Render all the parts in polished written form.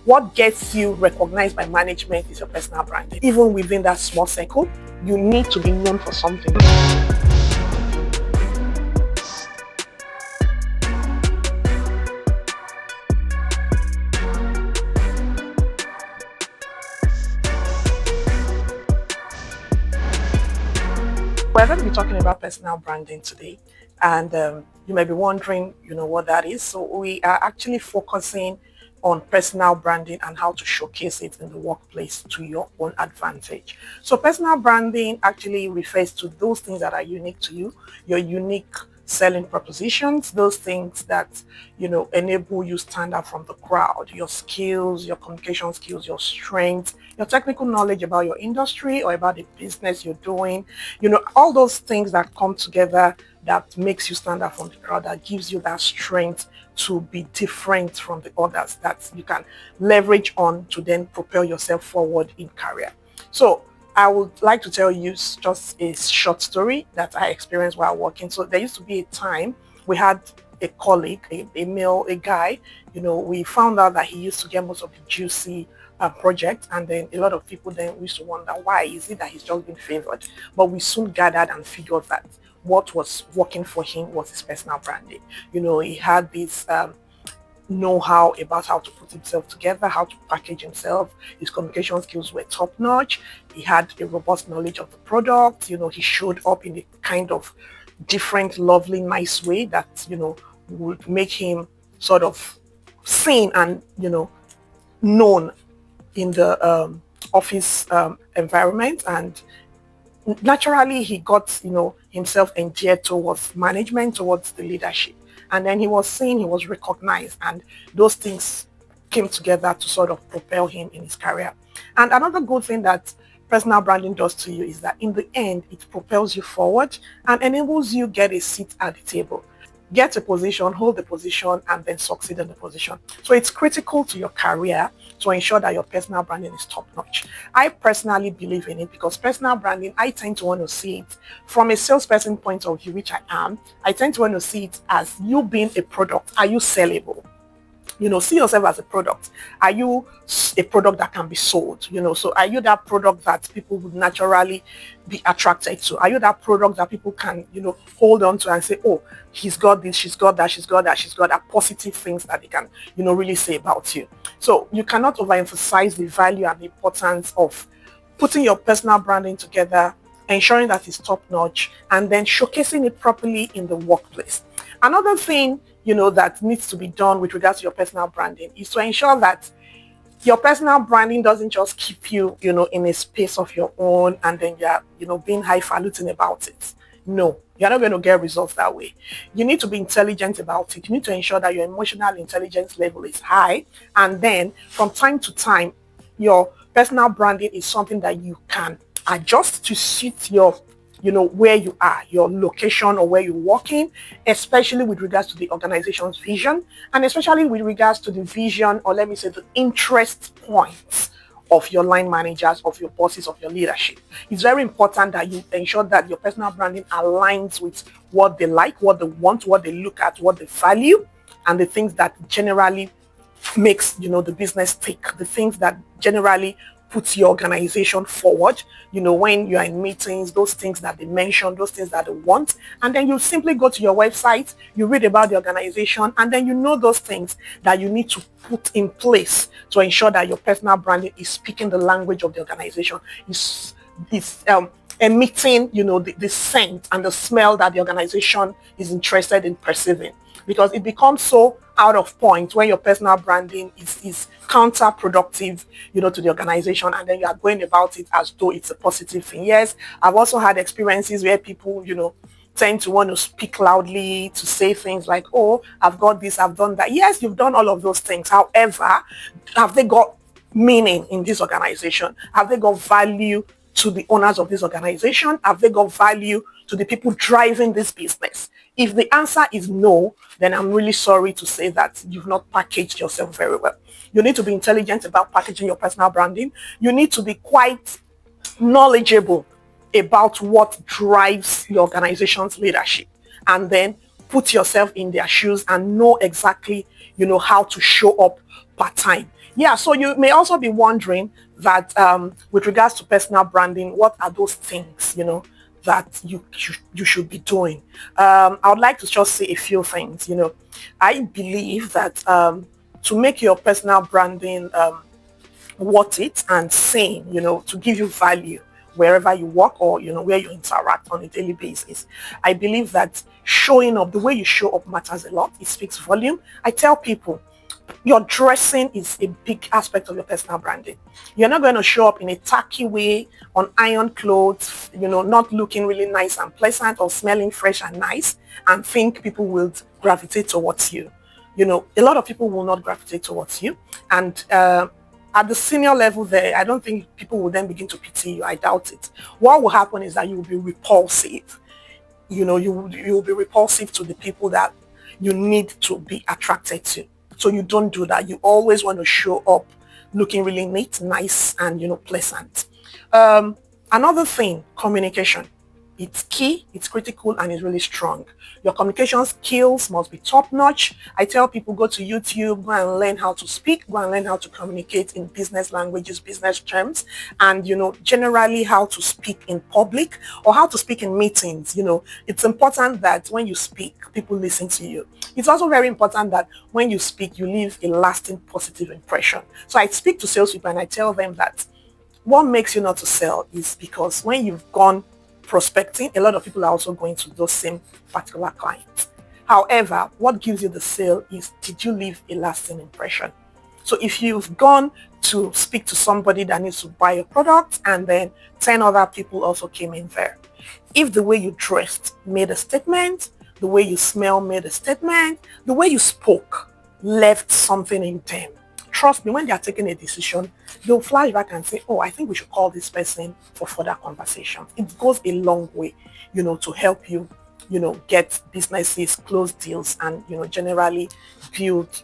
What gets you recognized by management is your personal branding. Even within that small circle, you need to be known for something. We're going to be talking about personal branding today, and you may be wondering, what that is. So we are actually focusing on personal branding and how to showcase it in the workplace to your own advantage. So personal branding actually refers to those things that are unique to you, your unique selling propositions, those things that enable you stand out from the crowd, your skills, your communication skills, your strengths, your technical knowledge about your industry or about the business you're doing, all those things that come together that makes you stand out from the crowd, that gives you that strength to be different from the others, that you can leverage on to then propel yourself forward in career. So I would like to tell you just a short story that I experienced while working. So there used to be a time we had a colleague, a guy, we found out that he used to get most of the juicy project, and then a lot of people then used to wonder, why is it that he's just been favored? But we soon gathered and figured that what was working for him was his personal branding. He had this know-how about how to put himself together, how to package himself. His communication skills were top-notch. He had a robust knowledge of the product. He showed up in a kind of different, lovely, nice way that, would make him sort of seen and, known in the office environment. And naturally, he got, himself endeared towards management, towards the leadership. And then he was seen, he was recognized, and those things came together to sort of propel him in his career. And another good thing that personal branding does to you is that in the end, it propels you forward and enables you get a seat at the table. Get a position, hold the position, and then succeed in the position. So it's critical to your career to ensure that your personal branding is top-notch. I personally believe in it because personal branding, I tend to want to see it from a salesperson point of view, which I am. I tend to want to see it as you being a product. Are you sellable? See yourself as a product. Are you a product that can be sold? So are you that product that people would naturally be attracted to? Are you that product that people can, hold on to and say, oh, he's got this, she's got that, she's got that, she's got that, positive things that they can, really say about you. So you cannot overemphasize the value and the importance of putting your personal branding together, ensuring that it's top notch, and then showcasing it properly in the workplace. Another thing, that needs to be done with regards to your personal branding is to ensure that your personal branding doesn't just keep you, in a space of your own and then you're, being highfalutin about it. No, you're not going to get results that way. You need to be intelligent about it. You need to ensure that your emotional intelligence level is high. And then from time to time, your personal branding is something that you can adjust to suit your where you are, your location or where you're working, especially with regards to the organization's vision, and especially with regards to the vision, or let me say the interest points of your line managers, of your bosses, of your leadership. It's very important that you ensure that your personal branding aligns with what they like, what they want, what they look at, what they value, and the things that generally makes, the business tick, the things that generally puts your organization forward, when you're in meetings, those things that they mention, those things that they want. And then you simply go to your website, you read about the organization, and then those things that you need to put in place to ensure that your personal branding is speaking the language of the organization, is emitting, the scent and the smell that the organization is interested in perceiving. Because it becomes so out of point when your personal branding is counterproductive, to the organization, and then you are going about it as though it's a positive thing. Yes, I've also had experiences where people, tend to want to speak loudly, to say things like, oh, I've got this, I've done that. Yes, you've done all of those things. However, have they got meaning in this organization? Have they got value to the owners of this organization? Have they got value to the people driving this business? If the answer is no, then I'm really sorry to say that you've not packaged yourself very well. You need to be intelligent about packaging your personal branding. You need to be quite knowledgeable about what drives your organization's leadership, and then put yourself in their shoes and know exactly, how to show up part-time. Yeah, so you may also be wondering that with regards to personal branding, what are those things, that you should be doing? I would like to just say a few things. I believe that to make your personal branding worth it and sane, to give you value wherever you work or, where you interact on a daily basis. I believe that showing up, the way you show up matters a lot. It speaks volume. I tell people, your dressing is a big aspect of your personal branding. You're not going to show up in a tacky way on iron clothes, not looking really nice and pleasant or smelling fresh and nice and think people will gravitate towards you. A lot of people will not gravitate towards you. And at the senior level there, I don't think people will then begin to pity you. I doubt it. What will happen is that you will be repulsive. You will be repulsive to the people that you need to be attracted to. So you don't do that. You always want to show up looking really neat, nice, and pleasant. Another thing, communication. It's key, it's critical, and it's really strong. Your communication skills must be top notch. I tell people, go to YouTube, go and learn how to speak, go and learn how to communicate in business languages, business terms, and generally how to speak in public or how to speak in meetings. It's important that when you speak, people listen to you. It's also very important that when you speak, you leave a lasting positive impression. So I speak to salespeople and I tell them that what makes you not to sell is because when you've gone prospecting, a lot of people are also going to those same particular clients. However, what gives you the sale is, did you leave a lasting impression? So if you've gone to speak to somebody that needs to buy a product and then 10 other people also came in there, if the way you dressed made a statement, the way you smell made a statement, the way you spoke left something in them, trust me, when they are taking a decision, they'll flash back and say, oh, I think we should call this person for further conversations. It goes a long way, to help you, get businesses, close deals, and, generally build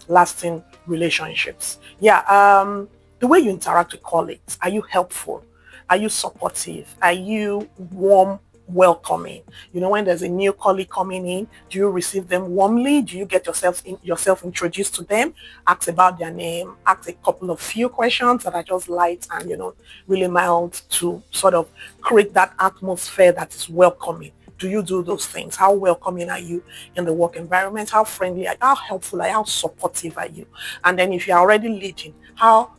lasting relationships. Yeah, the way you interact with colleagues, are you helpful? Are you supportive? Are you warm, welcoming? When there's a new colleague coming in, do you receive them warmly? Do you get yourself introduced to them? Ask about their name, ask a couple of few questions that are just light and really mild to sort of create that atmosphere that is welcoming. Do you do those things? How welcoming are you in the work environment? How friendly are you? How helpful are you? How supportive are you? And then if you're already leading, how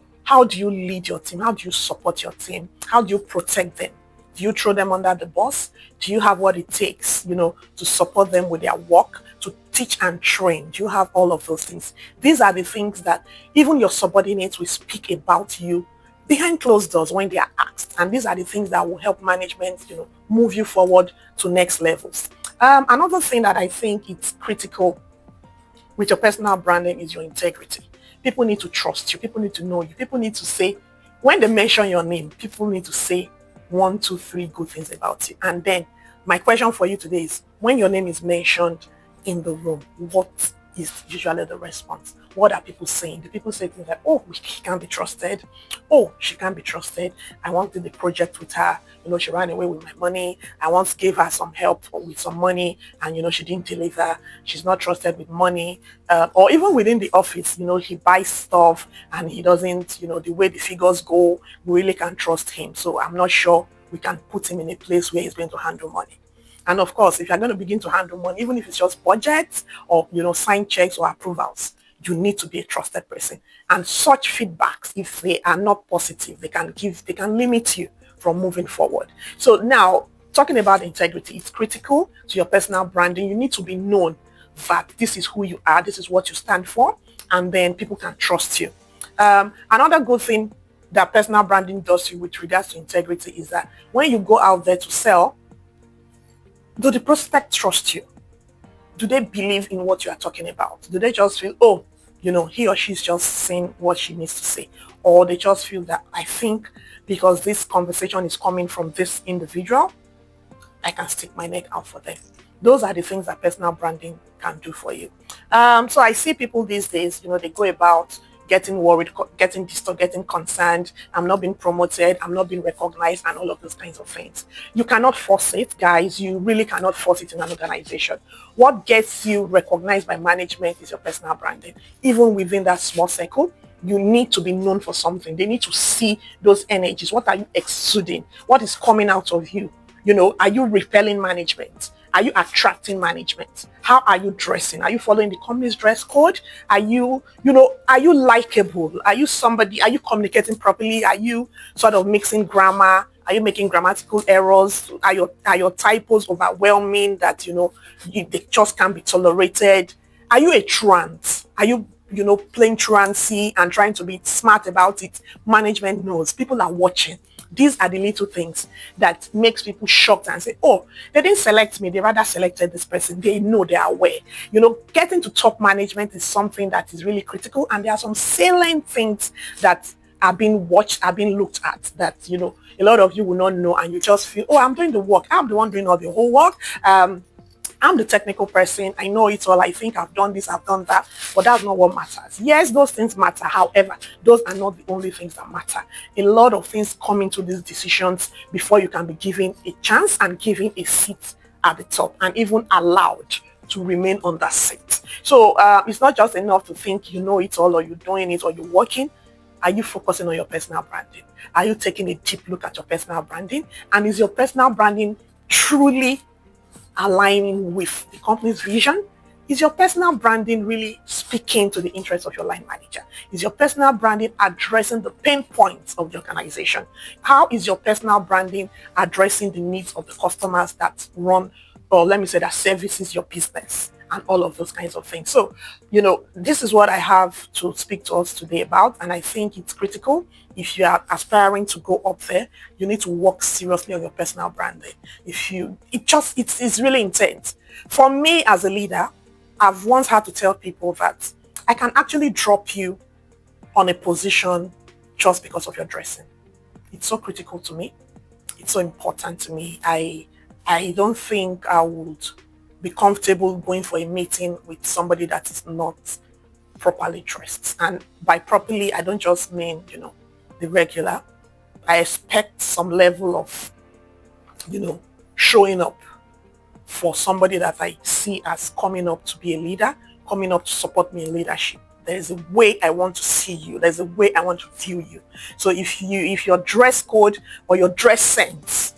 do you lead your team? How do you support your team? How do you protect them? Do you throw them under the bus? Do you have what it takes, to support them with their work, to teach and train? Do you have all of those things? These are the things that even your subordinates will speak about you behind closed doors when they are asked. And these are the things that will help management, move you forward to next levels. Another thing that I think is critical with your personal branding is your integrity. People need to trust you. People need to know you. People need to say, when they mention your name, people need to say 1, 2, 3 good things about you. And then my question for you today is, when your name is mentioned in the room, what is usually the response? What are people saying? Do people say things like, oh, he can't be trusted. Oh, she can't be trusted. I wanted the project with her. She ran away with my money. I once gave her some help with some money and, she didn't deliver. She's not trusted with money. Or even within the office, he buys stuff and he doesn't, the way the figures go, we really can't trust him. So I'm not sure we can put him in a place where he's going to handle money. And of course, if you're going to begin to handle money, even if it's just budgets or, sign checks or approvals, you need to be a trusted person. And such feedbacks, if they are not positive, they can limit you from moving forward. So now, talking about integrity, it's critical to your personal branding. You need to be known that this is who you are, this is what you stand for, and then people can trust you. Another good thing that personal branding does to you with regards to integrity is that when you go out there to sell, do the prospect trust you? Do they believe in what you are talking about? Do they just feel, oh, he or she's just saying what she needs to say? Or they just feel that, I think because this conversation is coming from this individual, I can stick my neck out for them. Those are the things that personal branding can do for you. So I see people these days, they go about getting worried, getting disturbed, getting concerned. I'm not being promoted. I'm not being recognized and all of those kinds of things. You cannot force it, guys. You really cannot force it in an organization. What gets you recognized by management is your personal branding. Even within that small circle, you need to be known for something. They need to see those energies. What are you exuding? What is coming out of you? Are you repelling management? Are you attracting management? How are you dressing? Are you following the company's dress code? Are you likable? Are you somebody? Are you communicating properly? Are you sort of mixing grammar? Are you making grammatical errors? Are your typos overwhelming that they just can't be tolerated? Are you a trance? Are you playing truancy and trying to be smart about it? Management knows. People are watching. These are the little things that makes people shocked and say, oh, they didn't select me. They rather selected this person. They know, they are aware. Getting to top management is something that is really critical. And there are some salient things that are being watched, are being looked at that, a lot of you will not know. And you just feel, oh, I'm doing the work. I'm the one doing all the whole work. I'm the technical person. I know it all. I think I've done this, I've done that, but that's not what matters. Yes, those things matter. However, those are not the only things that matter. A lot of things come into these decisions before you can be given a chance and given a seat at the top and even allowed to remain on that seat. So it's not just enough to think you know it all or you're doing it or you're working. Are you focusing on your personal branding? Are you taking a deep look at your personal branding? And is your personal branding truly aligning with the company's vision? Is your personal branding really speaking to the interests of your line manager? Is your personal branding addressing the pain points of the organization? How is your personal branding addressing the needs of the customers that run, or let me say that services your business? And all of those kinds of things. So, this is what I have to speak to us today about. And I think it's critical. If you are aspiring to go up there, you need to work seriously on your personal branding. It's really intense. For me as a leader, I've once had to tell people that I can actually drop you on a position just because of your dressing. It's so critical to me. It's so important to me. I don't think I would be comfortable going for a meeting with somebody that is not properly dressed. And by properly, I don't just mean, the regular. I expect some level of, showing up for somebody that I see as coming up to be a leader, coming up to support me in leadership. There's a way I want to see you. There's a way I want to view you. So if your dress code or your dress sense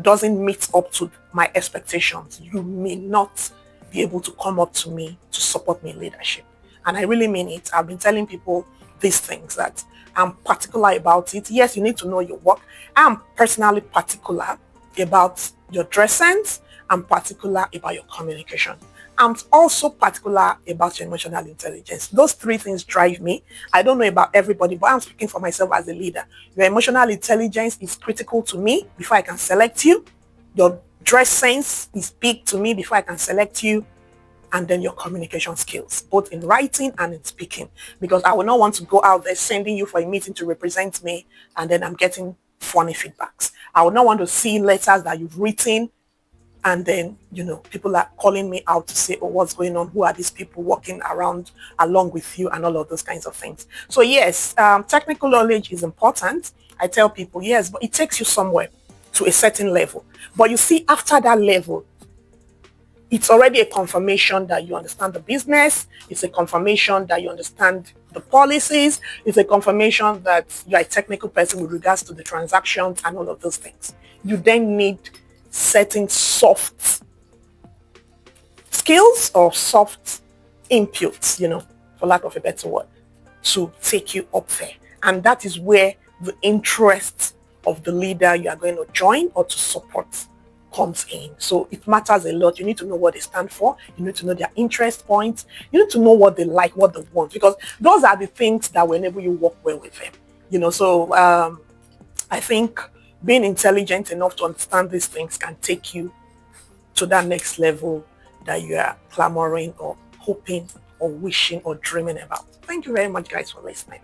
doesn't meet up to my expectations, you may not be able to come up to me to support me in leadership. And I really mean it. I've been telling people these things that I'm particular about it. Yes, you need to know your work. I'm personally particular about your dress sense. I'm particular about your communication. I'm also particular about your emotional intelligence. Those three things drive me. I don't know about everybody, but I'm speaking for myself as a leader. Your emotional intelligence is critical to me before I can select you. Your dress sense is big to me before I can select you. And then your communication skills, both in writing and in speaking. Because I will not want to go out there sending you for a meeting to represent me and then I'm getting funny feedbacks. I would not want to see letters that you've written and then, people are calling me out to say, oh, what's going on? Who are these people walking around along with you and all of those kinds of things. So yes, technical knowledge is important. I tell people, yes, but it takes you somewhere to a certain level. But you see, after that level, it's already a confirmation that you understand the business. It's a confirmation that you understand the policies. It's a confirmation that you're a technical person with regards to the transactions and all of those things. You then need certain soft skills or soft inputs, for lack of a better word, to take you up there. And that is where the interest of the leader you are going to join or to support comes in. So it matters a lot. You need to know what they stand for. You need to know their interest points. You need to know what they like, what they want, because those are the things that will enable you work well with them. So I think being intelligent enough to understand these things can take you to that next level that you are clamoring or hoping or wishing or dreaming about. Thank you very much, guys, for listening.